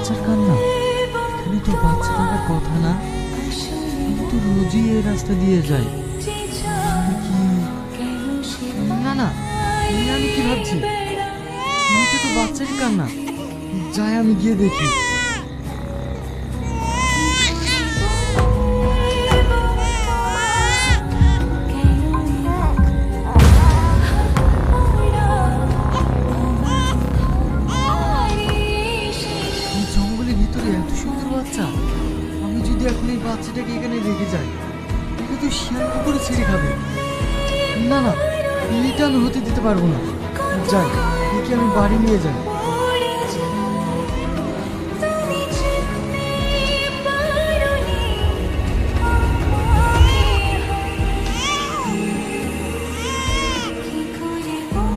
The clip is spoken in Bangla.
বাচ্চার কান্না। এখানে তো বাচ্চা থাকার কথা না। আমি তো রোজই এই রাস্তা দিয়ে যাই। না না, আমি কি ভাবছি? এটা তো বাচ্চারই কান্না। যাই, আমি গিয়ে দেখি। এই জঙ্গলের ভিতরে এত সুন্দর বাচ্চা। আমি যদি এখন এই বাচ্চাটাকে এখানে রেখে যাই, এটা তো শিয়াল কুকুরে ছেড়ে খাবে। না না, এটা আমি হতে দিতে পারবো না। যাই, একে আমি বাড়ি নিয়ে যাই।